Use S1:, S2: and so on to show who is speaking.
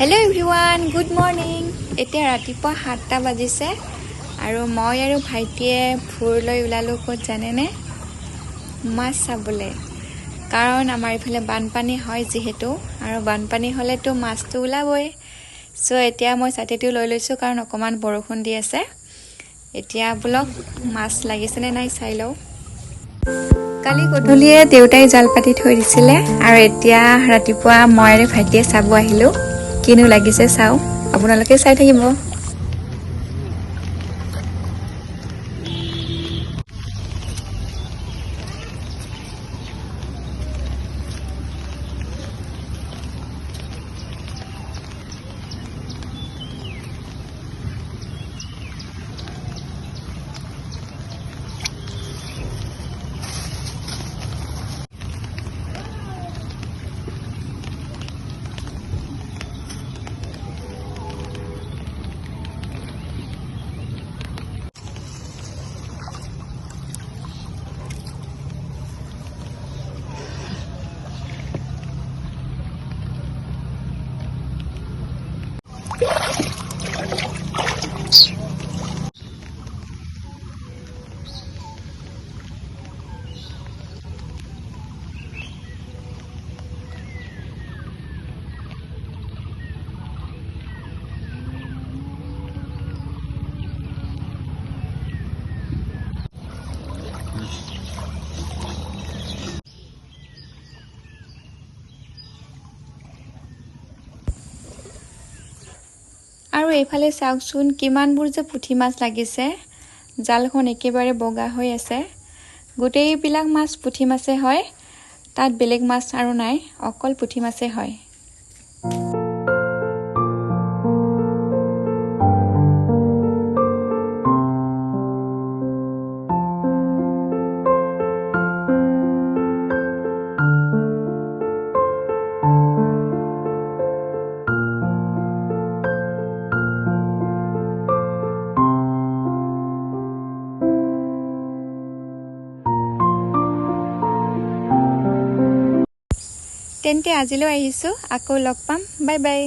S1: Hello' everyone, good morning. এতিয়া ৰাতিপুৱা 7টা বাজিছে আৰু মই আৰু ভাইটিয়ে ভোৰ লৈ ওলালোঁ ক'ত জানেনে? মাছ চাবলৈ। কাৰণ আমাৰ এইফালে বানপানী হয় যিহেতু, আৰু বানপানী হ'লেতো মাছটো ওলাবই। চ' এতিয়া মই ছাতিটো লৈ লৈছোঁ কাৰণ অকণমান বৰষুণ দি আছে। এতিয়া বোলক মাছ লাগিছেনে নাই চাই লওঁ। কালি গধূলিয়ে দেউতাই জাল পাতি থৈ দিছিলে আৰু এতিয়া ৰাতিপুৱা মই আৰু ভাইটিয়ে চাব আহিলোঁ। কিনো লাগিছে চাওঁ, আপোনালোকে চাই থাকিব। আৰু এইফালে চাওকচোন কিমানবোৰ যে পুঠি মাছ লাগিছে। জালখন একেবাৰে বগা হৈ আছে। গোটেইবিলাক মাছ পুঠি মাছে হয়, তাত বেলেগ মাছ আৰু নাই, অকল পুঠি মাছে হয়। তেন্তে আজিলৈ আহিছোঁ, আকৌ লগ পাম, বাই বাই।